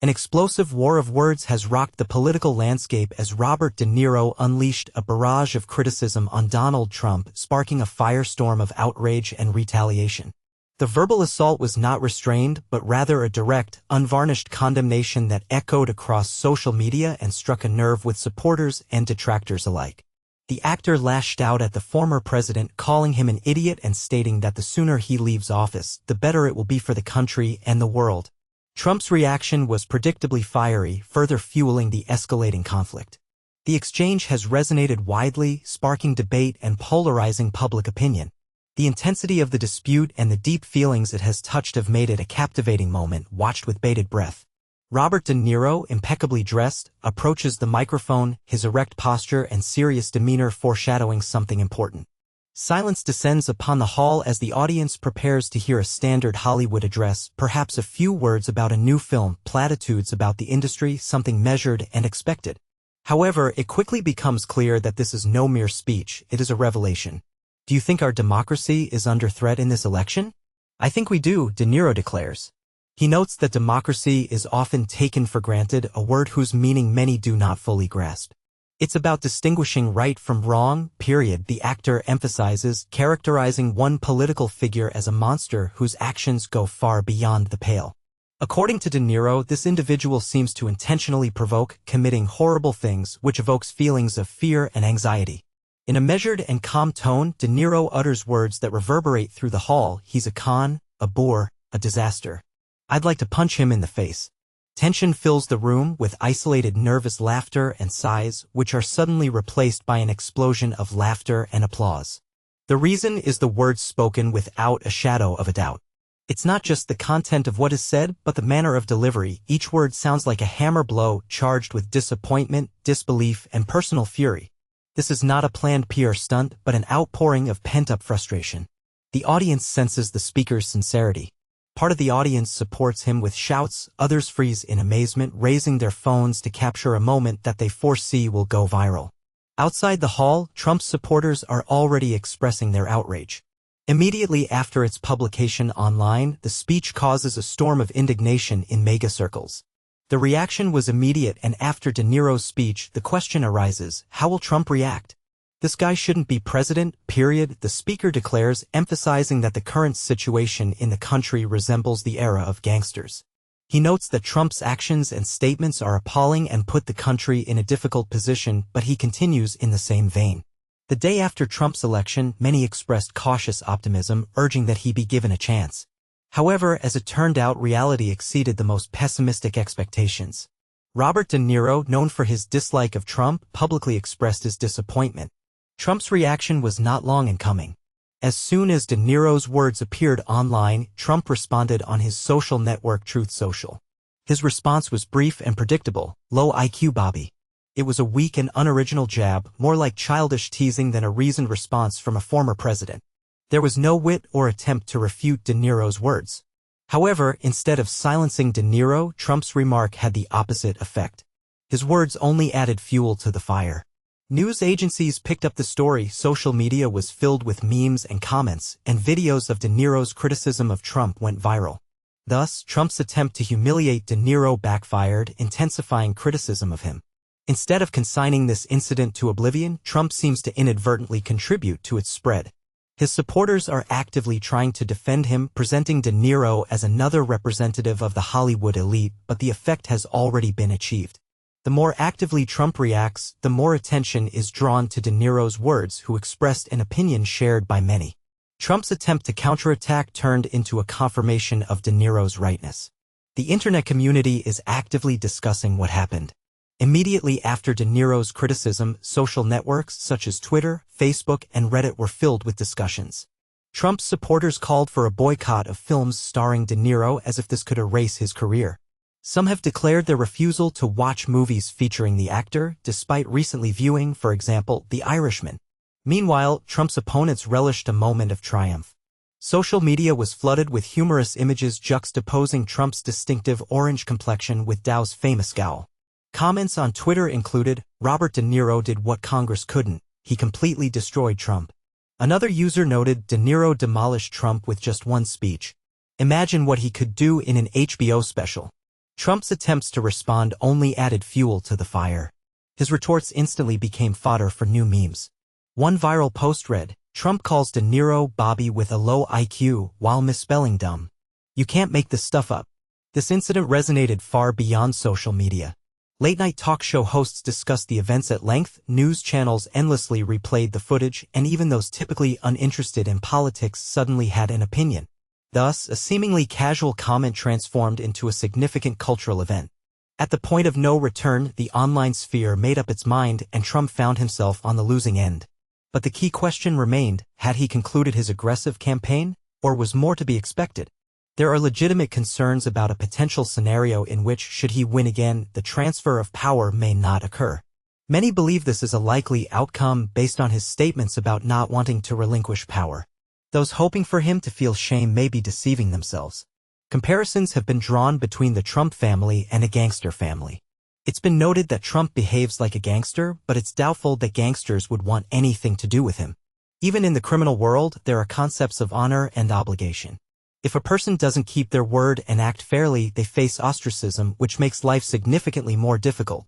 An explosive war of words has rocked the political landscape as Robert De Niro unleashed a barrage of criticism on Donald Trump, sparking a firestorm of outrage and retaliation. The verbal assault was not restrained, but rather a direct, unvarnished condemnation that echoed across social media and struck a nerve with supporters and detractors alike. The actor lashed out at the former president, calling him an idiot and stating that the sooner he leaves office, the better it will be for the country and the world. Trump's reaction was predictably fiery, further fueling the escalating conflict. The exchange has resonated widely, sparking debate and polarizing public opinion. The intensity of the dispute and the deep feelings it has touched have made it a captivating moment, watched with bated breath. Robert De Niro, impeccably dressed, approaches the microphone, his erect posture and serious demeanor foreshadowing something important. Silence descends upon the hall as the audience prepares to hear a standard Hollywood address, perhaps a few words about a new film, platitudes about the industry, something measured and expected. However, it quickly becomes clear that this is no mere speech, it is a revelation. Do you think our democracy is under threat in this election? I think we do, De Niro declares. He notes that democracy is often taken for granted, a word whose meaning many do not fully grasp. It's about distinguishing right from wrong, period, the actor emphasizes, characterizing one political figure as a monster whose actions go far beyond the pale. According to De Niro, this individual seems to intentionally provoke, committing horrible things, which evokes feelings of fear and anxiety. In a measured and calm tone, De Niro utters words that reverberate through the hall. He's a con, a bore, a disaster. I'd like to punch him in the face. Tension fills the room with isolated nervous laughter and sighs, which are suddenly replaced by an explosion of laughter and applause. The reason is the words spoken without a shadow of a doubt. It's not just the content of what is said, but the manner of delivery. Each word sounds like a hammer blow, charged with disappointment, disbelief, and personal fury. This is not a planned PR stunt, but an outpouring of pent-up frustration. The audience senses the speaker's sincerity. Part of the audience supports him with shouts, others freeze in amazement, raising their phones to capture a moment that they foresee will go viral. Outside the hall, Trump's supporters are already expressing their outrage. Immediately after its publication online, the speech causes a storm of indignation in mega circles. The reaction was immediate, and after De Niro's speech, the question arises, how will Trump react? This guy shouldn't be president, period, the speaker declares, emphasizing that the current situation in the country resembles the era of gangsters. He notes that Trump's actions and statements are appalling and put the country in a difficult position, but he continues in the same vein. The day after Trump's election, many expressed cautious optimism, urging that he be given a chance. However, as it turned out, reality exceeded the most pessimistic expectations. Robert De Niro, known for his dislike of Trump, publicly expressed his disappointment. Trump's reaction was not long in coming. As soon as De Niro's words appeared online, Trump responded on his social network Truth Social. His response was brief and predictable, low IQ Bobby. It was a weak and unoriginal jab, more like childish teasing than a reasoned response from a former president. There was no wit or attempt to refute De Niro's words. However, instead of silencing De Niro, Trump's remark had the opposite effect. His words only added fuel to the fire. News agencies picked up the story, social media was filled with memes and comments, and videos of De Niro's criticism of Trump went viral. Thus, Trump's attempt to humiliate De Niro backfired, intensifying criticism of him. Instead of consigning this incident to oblivion, Trump seems to inadvertently contribute to its spread. His supporters are actively trying to defend him, presenting De Niro as another representative of the Hollywood elite, but the effect has already been achieved. The more actively Trump reacts, the more attention is drawn to De Niro's words, who expressed an opinion shared by many. Trump's attempt to counterattack turned into a confirmation of De Niro's rightness. The internet community is actively discussing what happened. Immediately after De Niro's criticism, social networks such as Twitter, Facebook, and Reddit were filled with discussions. Trump's supporters called for a boycott of films starring De Niro as if this could erase his career. Some have declared their refusal to watch movies featuring the actor, despite recently viewing, for example, The Irishman. Meanwhile, Trump's opponents relished a moment of triumph. Social media was flooded with humorous images juxtaposing Trump's distinctive orange complexion with Dow's famous scowl. Comments on Twitter included, "Robert De Niro did what Congress couldn't. He completely destroyed Trump." Another user noted, "De Niro demolished Trump with just one speech. Imagine what he could do in an HBO special." Trump's attempts to respond only added fuel to the fire. His retorts instantly became fodder for new memes. One viral post read, "Trump calls De Niro Bobby with a low IQ while misspelling dumb. You can't make this stuff up." This incident resonated far beyond social media. Late-night talk show hosts discussed the events at length, news channels endlessly replayed the footage, and even those typically uninterested in politics suddenly had an opinion. Thus, a seemingly casual comment transformed into a significant cultural event. At the point of no return, the online sphere made up its mind, and Trump found himself on the losing end. But the key question remained, had he concluded his aggressive campaign, or was more to be expected? There are legitimate concerns about a potential scenario in which, should he win again, the transfer of power may not occur. Many believe this is a likely outcome based on his statements about not wanting to relinquish power. Those hoping for him to feel shame may be deceiving themselves. Comparisons have been drawn between the Trump family and a gangster family. It's been noted that Trump behaves like a gangster, but it's doubtful that gangsters would want anything to do with him. Even in the criminal world, there are concepts of honor and obligation. If a person doesn't keep their word and act fairly, they face ostracism, which makes life significantly more difficult.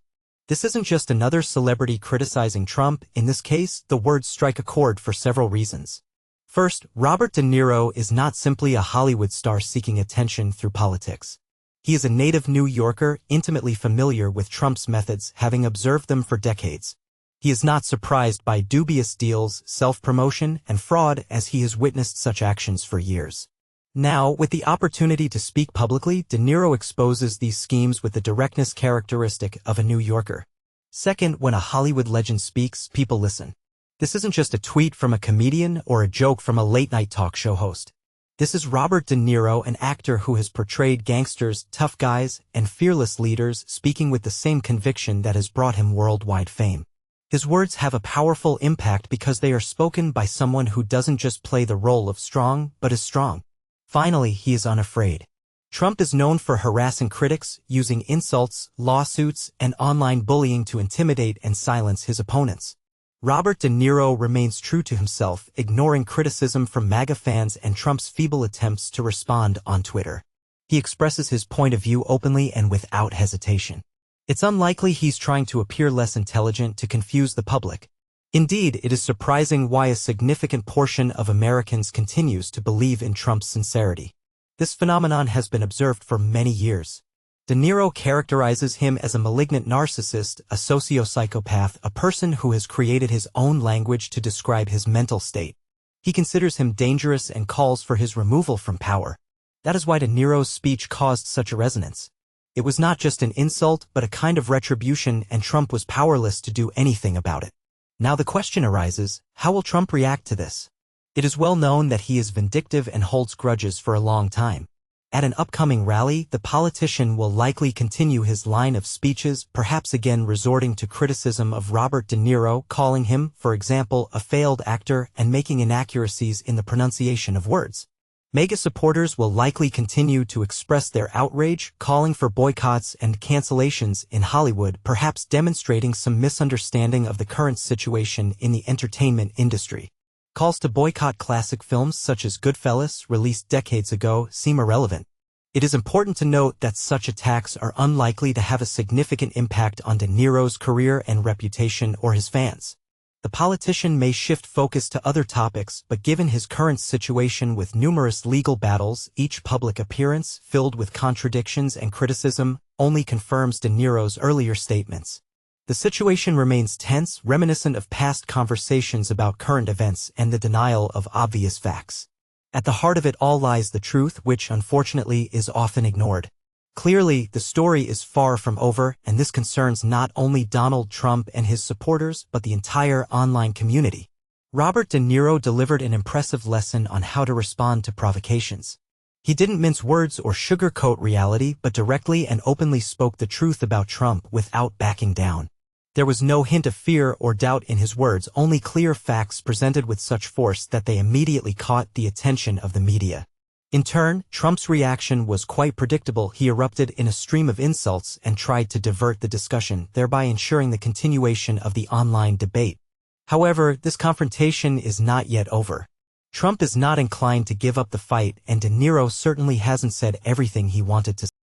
This isn't just another celebrity criticizing Trump. In this case, the words strike a chord for several reasons. First, Robert De Niro is not simply a Hollywood star seeking attention through politics. He is a native New Yorker, intimately familiar with Trump's methods, having observed them for decades. He is not surprised by dubious deals, self-promotion, and fraud, as he has witnessed such actions for years. Now, with the opportunity to speak publicly, De Niro exposes these schemes with the directness characteristic of a New Yorker. Second, when a Hollywood legend speaks, people listen. This isn't just a tweet from a comedian or a joke from a late-night talk show host. This is Robert De Niro, an actor who has portrayed gangsters, tough guys, and fearless leaders, speaking with the same conviction that has brought him worldwide fame. His words have a powerful impact because they are spoken by someone who doesn't just play the role of strong, but is strong. Finally, he is unafraid. Trump is known for harassing critics, using insults, lawsuits, and online bullying to intimidate and silence his opponents. Robert De Niro remains true to himself, ignoring criticism from MAGA fans and Trump's feeble attempts to respond on Twitter. He expresses his point of view openly and without hesitation. It's unlikely he's trying to appear less intelligent to confuse the public. Indeed, it is surprising why a significant portion of Americans continues to believe in Trump's sincerity. This phenomenon has been observed for many years. De Niro characterizes him as a malignant narcissist, a socio-psychopath, a person who has created his own language to describe his mental state. He considers him dangerous and calls for his removal from power. That is why De Niro's speech caused such a resonance. It was not just an insult, but a kind of retribution, and Trump was powerless to do anything about it. Now the question arises, how will Trump react to this? It is well known that he is vindictive and holds grudges for a long time. At an upcoming rally, the politician will likely continue his line of speeches, perhaps again resorting to criticism of Robert De Niro, calling him, for example, a failed actor and making inaccuracies in the pronunciation of words. MAGA supporters will likely continue to express their outrage, calling for boycotts and cancellations in Hollywood, perhaps demonstrating some misunderstanding of the current situation in the entertainment industry. Calls to boycott classic films such as Goodfellas, released decades ago, seem irrelevant. It is important to note that such attacks are unlikely to have a significant impact on De Niro's career and reputation or his fans. The politician may shift focus to other topics, but given his current situation with numerous legal battles, each public appearance, filled with contradictions and criticism, only confirms De Niro's earlier statements. The situation remains tense, reminiscent of past conversations about current events and the denial of obvious facts. At the heart of it all lies the truth, which unfortunately is often ignored. Clearly, the story is far from over, and this concerns not only Donald Trump and his supporters, but the entire online community. Robert De Niro delivered an impressive lesson on how to respond to provocations. He didn't mince words or sugarcoat reality, but directly and openly spoke the truth about Trump without backing down. There was no hint of fear or doubt in his words, only clear facts presented with such force that they immediately caught the attention of the media. In turn, Trump's reaction was quite predictable. He erupted in a stream of insults and tried to divert the discussion, thereby ensuring the continuation of the online debate. However, this confrontation is not yet over. Trump is not inclined to give up the fight, and De Niro certainly hasn't said everything he wanted to say.